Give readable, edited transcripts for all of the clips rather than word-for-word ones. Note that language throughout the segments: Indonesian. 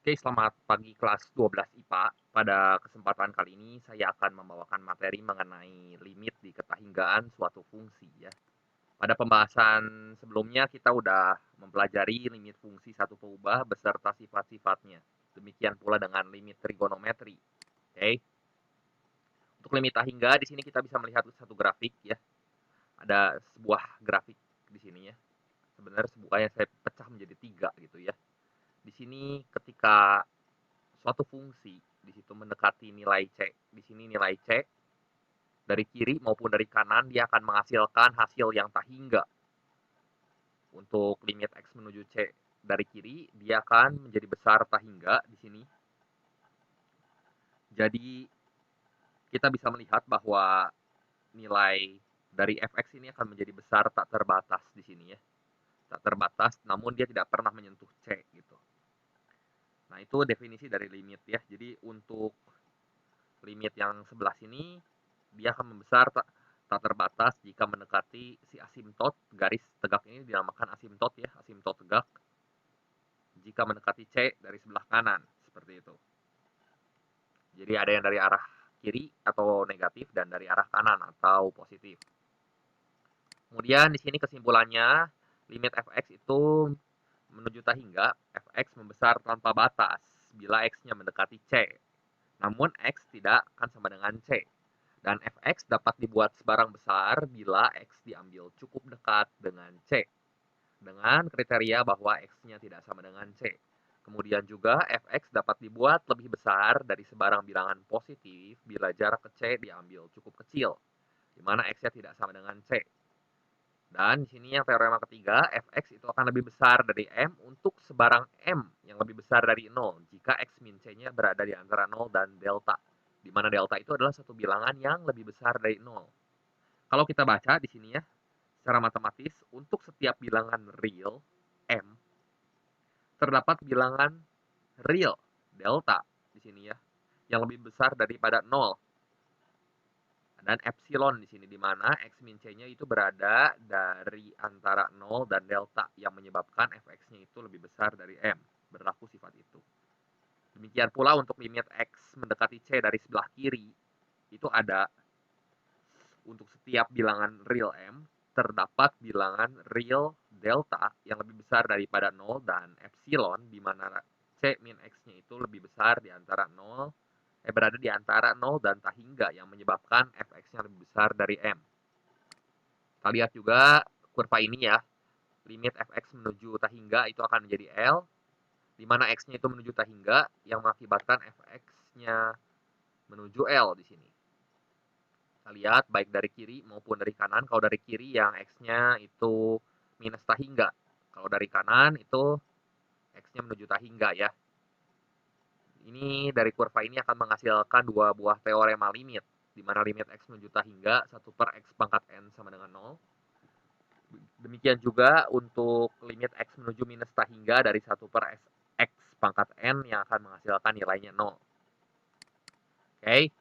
Oke, selamat pagi kelas 12 IPA. Pada kesempatan kali ini saya akan membawakan materi mengenai limit di ketahinggaan suatu fungsi ya. Pada pembahasan sebelumnya kita udah mempelajari limit fungsi satu peubah beserta sifat-sifatnya. Demikian pula dengan limit trigonometri. Oke. Untuk limit tahingga di sini kita bisa melihat satu grafik ya. Ada sebuah grafik di sini ya. Sebenarnya sebuahnya saya pecah menjadi tiga gitu ya. Di sini ketika suatu fungsi di situ mendekati nilai C. Di sini nilai C dari kiri maupun dari kanan dia akan menghasilkan hasil yang tak hingga. Untuk limit X menuju C dari kiri dia akan menjadi besar tak hingga di sini. Jadi kita bisa melihat bahwa nilai dari fx ini akan menjadi besar tak terbatas di sini ya. Tak terbatas namun dia tidak pernah menyentuh C gitu. Nah, itu definisi dari limit ya. Jadi untuk limit yang sebelah sini dia akan membesar tak terbatas jika mendekati si asimtot. Garis tegak ini dinamakan asimtot ya, asimtot tegak. Jika mendekati C dari sebelah kanan, seperti itu. Jadi ada yang dari arah kiri atau negatif dan dari arah kanan atau positif. Kemudian di sini kesimpulannya limit fx itu menuju tak hingga fx membesar tanpa batas bila x-nya mendekati C. Namun x tidak akan sama dengan C. Dan fx dapat dibuat sebarang besar bila x diambil cukup dekat dengan C. Dengan kriteria bahwa x-nya tidak sama dengan C. Kemudian juga fx dapat dibuat lebih besar dari sebarang bilangan positif bila jarak ke C diambil cukup kecil, di mana x-nya tidak sama dengan C. Dan di sini yang teorema ketiga, fx itu akan lebih besar dari m untuk sebarang m yang lebih besar dari 0 jika x min c-nya berada di antara 0 dan delta, di mana delta itu adalah satu bilangan yang lebih besar dari 0. Kalau kita baca di sini ya, secara matematis, untuk setiap bilangan real m, terdapat bilangan real delta di sini ya, yang lebih besar daripada 0 dan epsilon di sini di mana x min c-nya itu berada dari antara 0 dan delta yang menyebabkan fx-nya itu lebih besar dari m. Berlaku sifat itu. Demikian pula untuk limit x mendekati c dari sebelah kiri itu ada untuk setiap bilangan real m terdapat bilangan real delta yang lebih besar daripada 0 dan epsilon di mana c min x-nya itu lebih besar di antara 0 berada di antara 0 dan tak hingga yang menyebabkan fx-nya lebih besar dari m. Kita lihat juga kurva ini ya. Limit fx menuju tak hingga itu akan menjadi L, di mana x-nya itu menuju tak hingga yang mengakibatkan fx-nya menuju L di sini. Kita lihat baik dari kiri maupun dari kanan. Kalau dari kiri yang x-nya itu minus tak hingga. Kalau dari kanan itu x-nya menuju tak hingga ya. Ini dari kurva ini akan menghasilkan dua buah teorema limit, di mana limit x menuju tak hingga 1 per x pangkat n sama dengan 0. Demikian juga untuk limit x menuju minus tak hingga dari 1 per x pangkat n yang akan menghasilkan nilainya 0. Oke.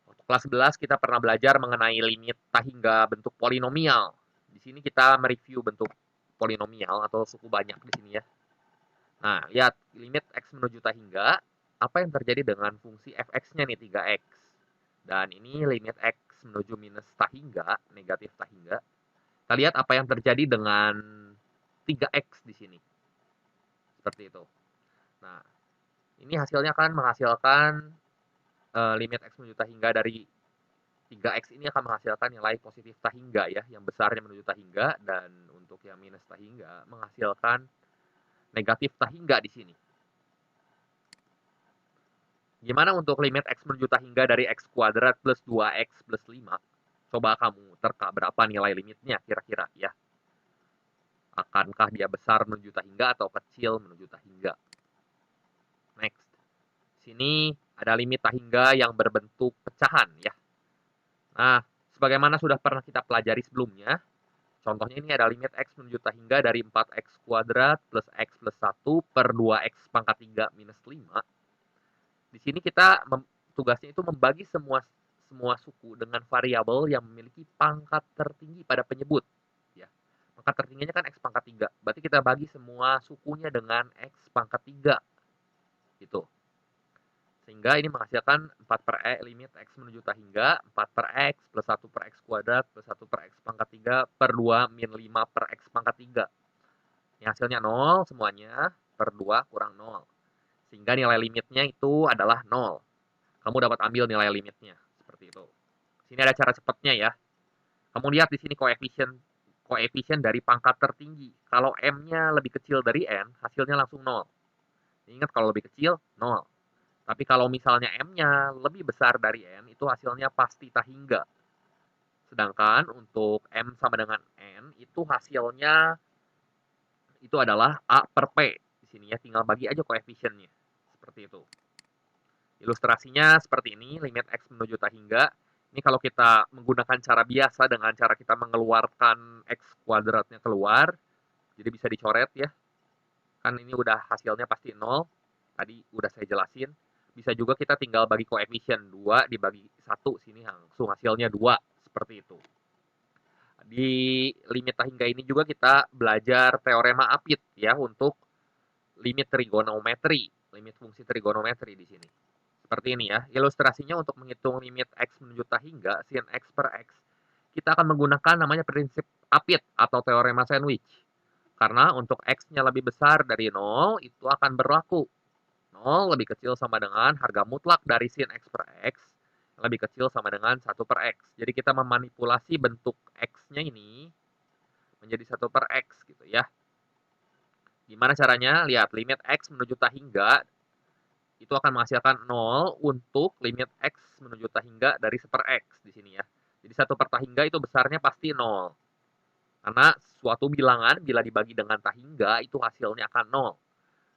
Untuk kelas 11 kita pernah belajar mengenai limit tak hingga bentuk polinomial. Di sini kita mereview bentuk polinomial atau suku banyak di sini ya. Nah, lihat limit x menuju tak hingga, apa yang terjadi dengan fungsi fx-nya nih 3x. Dan ini limit x menuju minus tak hingga, negatif tak hingga. Kita lihat apa yang terjadi dengan 3x di sini. Seperti itu. Nah, ini hasilnya kan menghasilkan limit x menuju tak hingga dari 3x ini akan menghasilkan nilai positif tak hingga ya, yang besarnya menuju tak hingga, dan untuk yang minus tak hingga menghasilkan negatif tak hingga di sini. Gimana untuk limit x menuju tak hingga dari x kuadrat plus 2x plus 5? Coba kamu terka berapa nilai limitnya kira-kira ya. Akankah dia besar menuju tak hingga atau kecil menuju tak hingga? Next. Sini ada limit tak hingga yang berbentuk pecahan ya. Nah, sebagaimana sudah pernah kita pelajari sebelumnya, contohnya ini ada limit x menuju tak hingga dari 4x kuadrat plus x plus 1 per 2x pangkat 3 minus 5. Di sini kita tugasnya itu membagi semua suku dengan variabel yang memiliki pangkat tertinggi pada penyebut. Ya. Pangkat tertingginya kan x pangkat 3. Berarti kita bagi semua sukunya dengan x pangkat 3. gitu. Sehingga ini menghasilkan 4 per E limit X menuju hingga 4 per X plus 1 per X kuadrat plus 1 per X pangkat 3 per 2 min 5 per X pangkat 3. Ini hasilnya 0 semuanya per 2 kurang 0. Sehingga nilai limitnya itu adalah 0. Kamu dapat ambil nilai limitnya. Seperti itu. Sini ada cara cepatnya ya. Kamu lihat di sini koefisien dari pangkat tertinggi. Kalau M-nya lebih kecil dari N, hasilnya langsung 0. Ingat kalau lebih kecil, 0. Tapi kalau misalnya M-nya lebih besar dari N, itu hasilnya pasti tak hingga. Sedangkan untuk M sama dengan N, itu hasilnya itu adalah A per P. Di sini ya, tinggal bagi aja koefisiennya. Seperti itu. Ilustrasinya seperti ini, limit X menuju tak hingga. Ini kalau kita menggunakan cara biasa dengan cara kita mengeluarkan X kuadratnya keluar, jadi bisa dicoret ya. Kan ini udah hasilnya pasti 0. Tadi udah saya jelasin. Bisa juga kita tinggal bagi koefisien 2 dibagi 1, sini langsung hasilnya 2. Seperti itu. Di limit tak hingga ini juga kita belajar teorema Apit ya untuk limit trigonometri, limit fungsi trigonometri di sini. Seperti ini ya. Ilustrasinya untuk menghitung limit X menuju tak hingga sin X per X, kita akan menggunakan namanya prinsip Apit atau teorema sandwich. Karena untuk X-nya lebih besar dari 0, itu akan berlaku 0 lebih kecil sama dengan harga mutlak dari sin X per X, yang lebih kecil sama dengan 1 per X. Jadi kita memanipulasi bentuk X-nya ini menjadi 1 per X gitu ya. Gimana caranya? Lihat, limit X menuju tak hingga itu akan menghasilkan 0 untuk limit X menuju tak hingga dari 1 per X di sini ya. Jadi 1 per tak hingga itu besarnya pasti 0. Karena suatu bilangan bila dibagi dengan tak hingga itu hasilnya akan 0.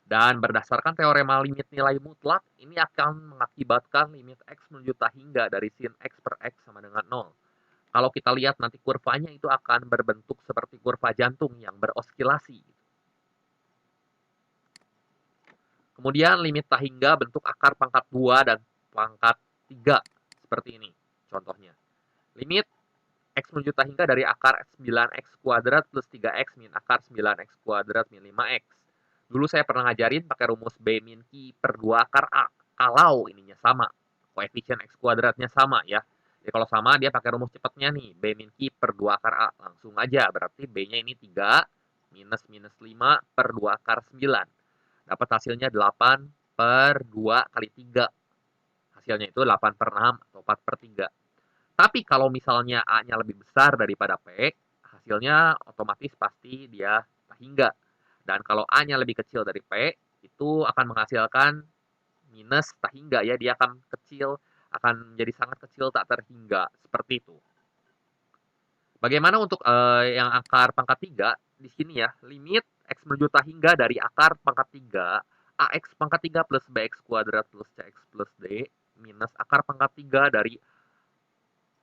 Dan berdasarkan teorema limit nilai mutlak, ini akan mengakibatkan limit X menuju tak hingga dari sin X per X sama dengan 0. Kalau kita lihat nanti kurvanya itu akan berbentuk seperti kurva jantung yang beroskilasi. Kemudian limit tak hingga bentuk akar pangkat 2 dan pangkat 3. Seperti ini contohnya. Limit X menuju tak hingga dari akar 9X kuadrat plus 3X min akar 9X kuadrat min 5X. Dulu saya pernah ngajarin pakai rumus B min Q per 2 akar A. Kalau ininya sama. Koefisien X kuadratnya sama ya. Jadi kalau sama dia pakai rumus cepatnya nih. B min Q per 2 akar A. Langsung aja. Berarti B-nya ini 3 minus 5 per 2 akar 9. Dapat hasilnya 8 per 2 kali 3. Hasilnya itu 8 per 6 atau 4 per 3. Tapi kalau misalnya A-nya lebih besar daripada P, hasilnya otomatis pasti dia tak hingga. Dan kalau A-nya lebih kecil dari P, itu akan menghasilkan minus tak hingga ya. Dia akan kecil, akan menjadi sangat kecil tak terhingga. Seperti itu. Bagaimana untuk yang akar pangkat 3? Di sini ya, limit X menuju tak hingga dari akar pangkat 3, AX pangkat 3 plus BX kuadrat plus CX plus D, minus akar pangkat 3 dari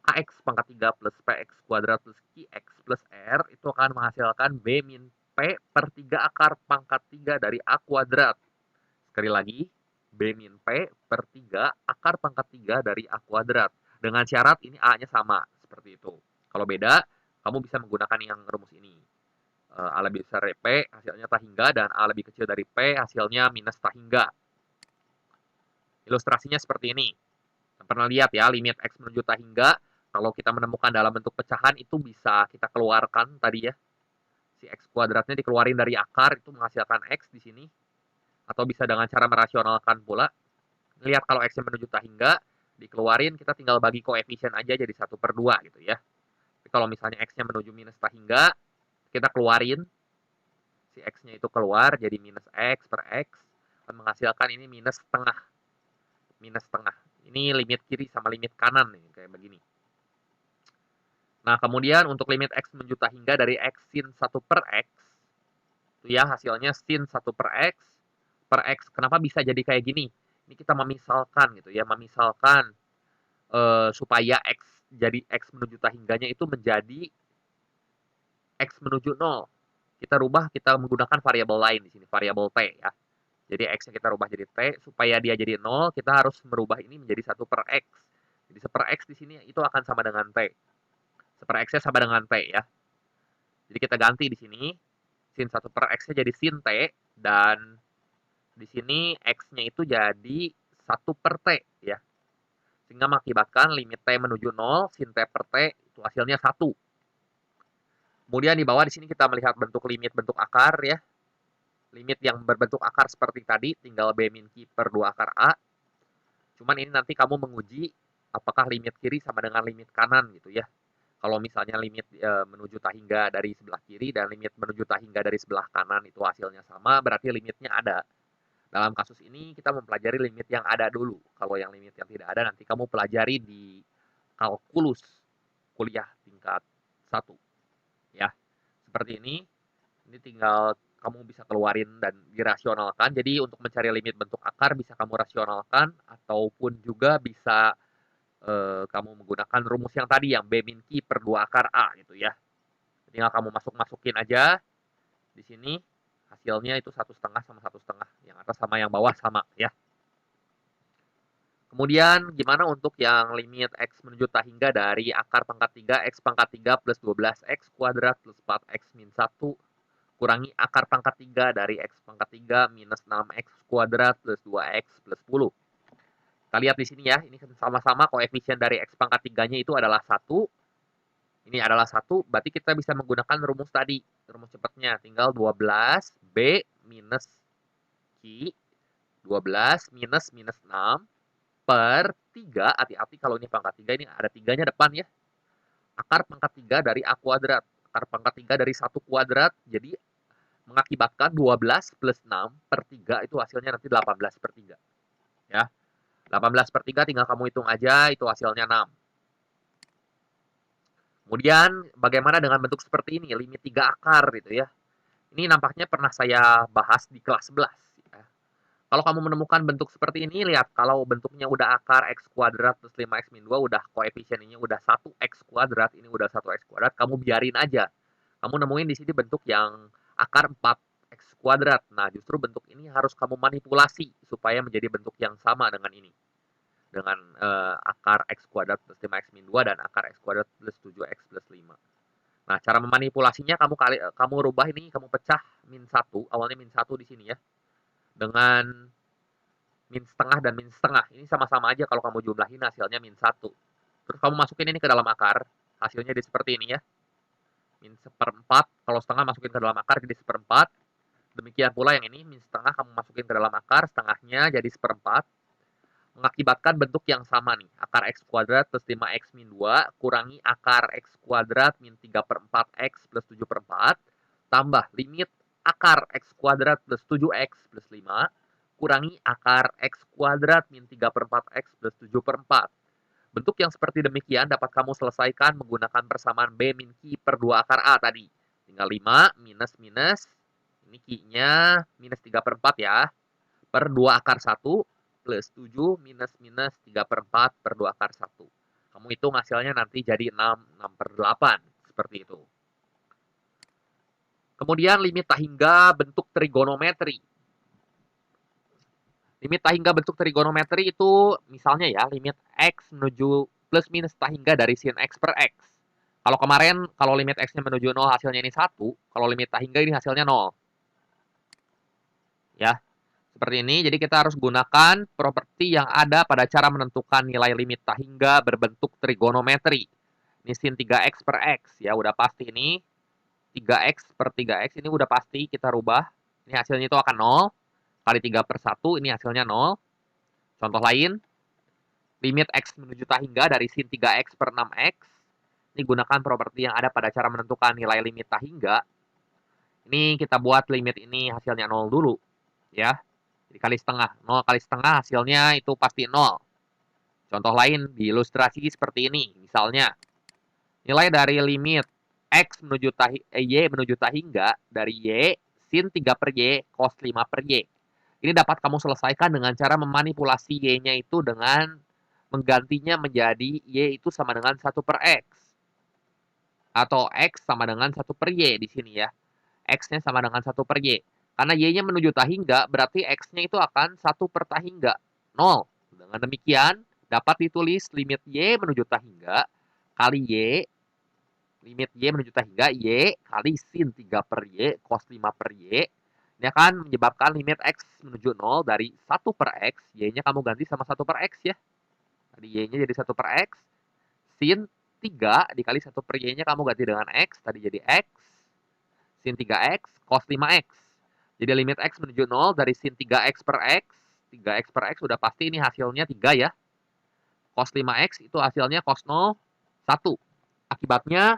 AX pangkat 3 plus PX kuadrat plus QX plus R, itu akan menghasilkan B min P per 3 akar pangkat 3 dari A kuadrat. Sekali lagi, B min P per 3 akar pangkat 3 dari A kuadrat. Dengan syarat ini A-nya sama, seperti itu. Kalau beda, kamu bisa menggunakan yang rumus ini. A lebih besar dari P, hasilnya tak hingga, dan A lebih kecil dari P, hasilnya minus tak hingga. Ilustrasinya seperti ini. Pernah lihat ya, limit X menuju tak hingga, kalau kita menemukan dalam bentuk pecahan, itu bisa kita keluarkan tadi ya. Si X kuadratnya dikeluarin dari akar, itu menghasilkan X di sini. Atau bisa dengan cara merasionalkan pula. Lihat kalau X-nya menuju tak hingga, dikeluarin, kita tinggal bagi koefisien aja jadi 1 per 2 gitu ya. Tapi kalau misalnya X-nya menuju minus tak hingga, kita keluarin, si X-nya itu keluar jadi minus X per X, akan menghasilkan ini minus setengah. Minus setengah. Ini limit kiri sama limit kanan nih, kayak begini. Nah, kemudian untuk limit X menuju tak hingga dari X sin 1 per X, itu ya hasilnya sin 1 per X. Kenapa bisa jadi kayak gini? Ini kita memisalkan gitu ya, memisalkan supaya X jadi X menuju tak hingganya itu menjadi X menuju 0. Kita rubah, kita menggunakan variabel lain di sini, variabel T ya. Jadi X-nya kita rubah jadi T, supaya dia jadi 0, kita harus merubah ini menjadi 1 per X. Jadi 1 per X di sini itu akan sama dengan T. 1 per X-nya sama dengan T ya. Jadi kita ganti di sini, sin 1 per X-nya jadi sin T, dan Di sini X-nya itu jadi 1 per T ya. Sehingga mengakibatkan limit T menuju 0, sin T per T itu hasilnya 1. Kemudian di bawah di sini kita melihat bentuk limit bentuk akar ya. Limit yang berbentuk akar seperti tadi, tinggal B min Q per 2 akar A. Cuman ini nanti kamu menguji apakah limit kiri sama dengan limit kanan gitu ya. Kalau misalnya limit menuju tahingga dari sebelah kiri dan limit menuju tahingga dari sebelah kanan itu hasilnya sama, berarti limitnya ada. Dalam kasus ini kita mempelajari limit yang ada dulu. Kalau yang limit yang tidak ada nanti kamu pelajari di kalkulus kuliah tingkat 1 ya. Seperti ini. Ini tinggal kamu bisa keluarin dan dirasionalkan. Jadi untuk mencari limit bentuk akar bisa kamu rasionalkan ataupun juga bisa kamu menggunakan rumus yang tadi yang B min Q per 2 akar A gitu ya. Tinggal kamu masukin aja di sini hasilnya itu 1,5 sama 1,5. Yang atas sama yang bawah sama ya. Kemudian gimana untuk yang limit X menuju tahingga dari akar pangkat 3 X pangkat 3 plus 12X kuadrat plus 4X min 1 kurangi akar pangkat 3 dari X pangkat 3 minus 6X kuadrat plus 2X plus 10. Kita lihat di sini ya, ini sama-sama koefisien dari X pangkat 3-nya itu adalah 1. Ini adalah 1, berarti kita bisa menggunakan rumus tadi. Rumus cepatnya tinggal 12 B minus Q 12 minus 6 per 3, hati-hati kalau ini pangkat 3, ini ada 3-nya depan ya. Akar pangkat 3 dari A kuadrat. Akar pangkat 3 dari 1 kuadrat, jadi mengakibatkan 12 plus 6 per 3 itu hasilnya nanti 18 per 3. Ya. 18 per 3 tinggal kamu hitung aja, itu hasilnya 6. Kemudian bagaimana dengan bentuk seperti ini, limit 3 akar gitu ya. Ini nampaknya pernah saya bahas di kelas 11. Ya. Kalau kamu menemukan bentuk seperti ini, lihat kalau bentuknya udah akar X kuadrat plus 5X min 2, udah koefisien ini udah 1X kuadrat, ini udah 1X kuadrat, kamu biarin aja. Kamu nemuin di sini bentuk yang akar 4X kuadrat. Nah, justru bentuk ini harus kamu manipulasi supaya menjadi bentuk yang sama dengan ini. Dengan akar X kuadrat plus 5X min 2 dan akar X kuadrat plus 7X plus 5. Nah, cara memanipulasinya kamu rubah ini, kamu pecah min 1, awalnya min 1 di sini ya. Dengan min setengah dan min setengah. Ini sama-sama aja kalau kamu jumlahin hasilnya min 1. Terus kamu masukin ini ke dalam akar, hasilnya jadi seperti ini ya. Min seperempat, kalau setengah masukin ke dalam akar jadi seperempat. Demikian pula yang ini, min setengah kamu masukin ke dalam akar, setengahnya jadi seperempat. Mengakibatkan bentuk yang sama nih. Akar X kuadrat plus 5X min 2 kurangi akar X kuadrat min 3 per 4X plus 7 per 4 tambah limit akar X kuadrat plus 7X plus 5 kurangi akar X kuadrat min 3 per 4X plus 7 per 4. Bentuk yang seperti demikian dapat kamu selesaikan menggunakan persamaan B min Q per 2 akar A tadi. Tinggal 5 minus minus, ini Q-nya minus 3 per 4 ya, per 2 akar 1 plus 7 minus minus 3 per 4 per 2 akar 1. Kamu hitung hasilnya nanti jadi 6 per 8. Seperti itu. Kemudian limit tahingga bentuk trigonometri. Limit tahingga bentuk trigonometri itu misalnya ya, limit X menuju plus minus tahingga dari sin X per X. Kalau kemarin, kalau limit X-nya menuju 0 hasilnya ini 1, kalau limit tahingga ini hasilnya 0. Ya, seperti ini, jadi kita harus gunakan properti yang ada pada cara menentukan nilai limit tahingga berbentuk trigonometri. Ini sin 3X per X, ya udah pasti ini. 3X per 3X ini udah pasti kita rubah. Ini hasilnya itu akan 0. Kali 3 per 1, ini hasilnya 0. Contoh lain, limit X menuju tahingga dari sin 3X per 6X. Ini gunakan properti yang ada pada cara menentukan nilai limit tahingga. Ini kita buat limit ini hasilnya 0 dulu. Ya, dikali setengah. 0 kali setengah hasilnya itu pasti 0. Contoh lain diilustrasi seperti ini. Misalnya, nilai dari limit X menuju Y menuju tahingga dari Y sin 3 per Y cos 5 per Y. Ini dapat kamu selesaikan dengan cara memanipulasi Y-nya itu dengan menggantinya menjadi Y itu sama dengan 1 per X. Atau X sama dengan 1 per Y di sini ya. X-nya sama dengan 1 per Y. Karena Y-nya menuju tahingga, berarti X-nya itu akan 1 per tahingga, 0. Dengan demikian, dapat ditulis limit Y menuju tahingga kali Y, limit Y menuju tahingga, Y kali sin 3 per Y, cos 5 per Y. Ini akan menyebabkan limit X menuju 0 dari 1 per X, Y-nya kamu ganti sama 1 per X ya. Tadi Y-nya jadi 1 per X, sin 3 dikali 1 per Y-nya kamu ganti dengan X, tadi jadi X, sin 3X, cos 5X. Jadi limit X menuju 0 dari sin 3X per X, 3X per X udah pasti ini hasilnya 3 ya. Cos 5X itu hasilnya cos 0, 1. Akibatnya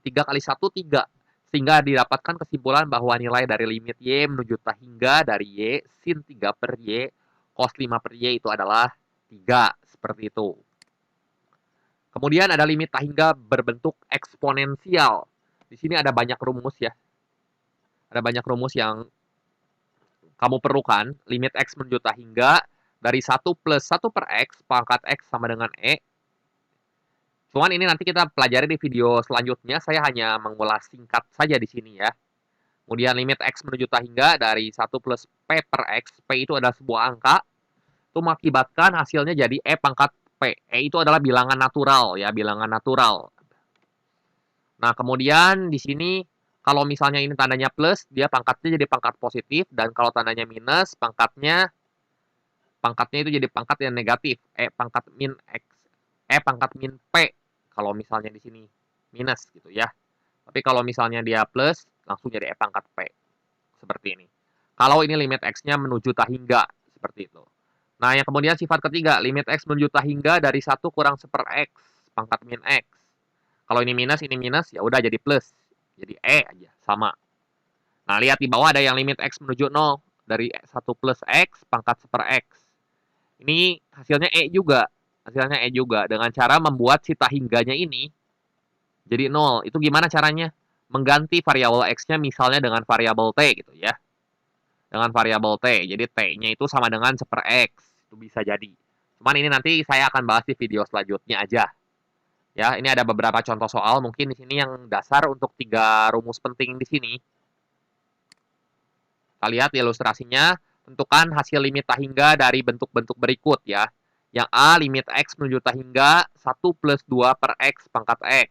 3 kali 1, 3. Sehingga didapatkan kesimpulan bahwa nilai dari limit Y menuju tah hingga dari Y sin 3 per Y, cos 5 per Y itu adalah 3. Seperti itu. Kemudian ada limit tah hingga berbentuk eksponensial. Di sini ada banyak rumus ya. Ada banyak rumus yang kamu perlukan. Limit X menuju tah hingga dari 1 plus 1 per X, pangkat X sama dengan E. Cuman ini nanti kita pelajari di video selanjutnya. Saya hanya mengulas singkat saja di sini ya. Kemudian limit X menuju tah hingga dari 1 plus P per X. P itu adalah sebuah angka. Itu mengakibatkan hasilnya jadi E pangkat P. E itu adalah bilangan natural ya, bilangan natural. Nah, kemudian di sini kalau misalnya ini tandanya plus, dia pangkatnya jadi pangkat positif, dan kalau tandanya minus, pangkatnya itu jadi pangkat yang negatif. E pangkat min X, E pangkat min P. Kalau misalnya di sini minus gitu ya. Tapi kalau misalnya dia plus, langsung jadi E pangkat P. Seperti ini. Kalau ini limit X-nya menuju tah hingga, seperti itu. Nah, yang kemudian sifat ketiga, limit X menuju tah hingga dari 1 kurang 1 X, pangkat min X. Kalau ini minus, ya udah jadi plus. Jadi E aja, sama. Nah, lihat di bawah ada yang limit X menuju 0. Dari 1 plus X, pangkat 1 X. Ini hasilnya E juga. Hasilnya E juga. Dengan cara membuat si tah hingganya ini jadi 0. Itu gimana caranya? Mengganti variabel X-nya misalnya dengan variabel T gitu ya. Dengan variabel T. Jadi T-nya itu sama dengan 1 per X. Itu bisa jadi. Cuman ini nanti saya akan bahas di video selanjutnya aja. Ya, ini ada beberapa contoh soal. Mungkin di sini yang dasar untuk 3 rumus penting di sini. Kita lihat ilustrasinya. Tentukan hasil limit tah hingga dari bentuk-bentuk berikut ya. Yang A, limit X menuju tah hingga 1 plus 2 per X pangkat X.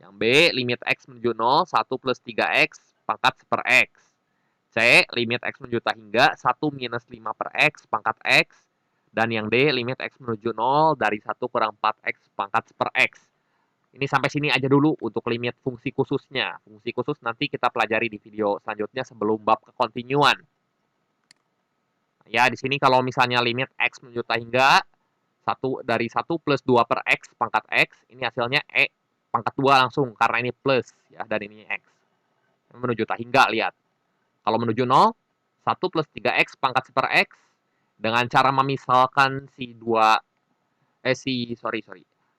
Yang B, limit X menuju 0, 1 plus 3X pangkat 1 per X. C, limit X menuju tah hingga 1 minus 5 per X pangkat X. Dan yang D, limit X menuju 0 dari 1 kurang 4X pangkat 1 per X. Ini sampai sini aja dulu untuk limit fungsi khususnya. Fungsi khusus nanti kita pelajari di video selanjutnya sebelum bab kekontinuan. Ya, di sini kalau misalnya limit X menuju tah hingga 1 dari 1 plus 2 per X pangkat X, ini hasilnya E pangkat 2 langsung karena ini plus ya, dan ini X. Menuju tah hingga, lihat. Kalau menuju 0, 1 plus 3X pangkat 1 per X, dengan cara memisalkan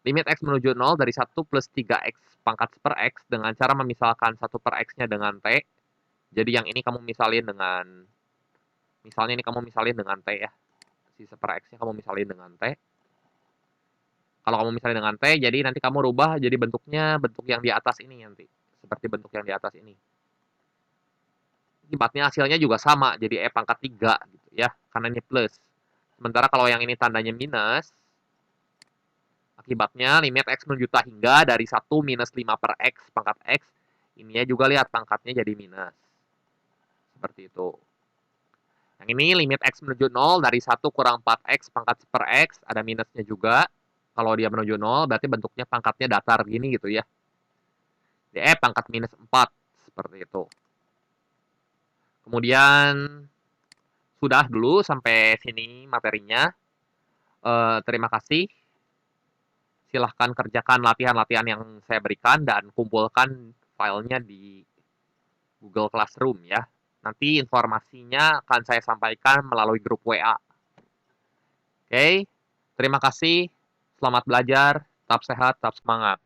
limit X menuju 0 dari 1 plus 3X pangkat 1 per X, dengan cara memisalkan 1 per X-nya dengan T. Jadi yang ini kamu misalin dengan, misalnya ini kamu misalin dengan T ya. Si 1 per X-nya kamu misalin dengan T. Kalau kamu misalin dengan T, jadi nanti kamu rubah jadi bentuknya bentuk yang di atas ini nanti. Seperti bentuk yang di atas ini. Akibatnya hasilnya juga sama, jadi E pangkat 3 gitu ya, karena ini plus. Sementara kalau yang ini tandanya minus, akibatnya limit X menuju tah hingga dari 1 minus 5 per X pangkat X, ini ya juga lihat pangkatnya jadi minus. Seperti itu. Yang ini limit X menuju 0 dari 1 kurang 4X pangkat 1 per X, ada minusnya juga. Kalau dia menuju 0, berarti bentuknya pangkatnya datar gini gitu ya. Jadi E pangkat minus 4, seperti itu. Kemudian sudah dulu sampai sini materinya. Terima kasih. Silahkan kerjakan latihan-latihan yang saya berikan dan kumpulkan filenya di Google Classroom ya. Nanti informasinya akan saya sampaikan melalui grup WA. Oke, terima kasih. Selamat belajar. Tetap sehat, tetap semangat.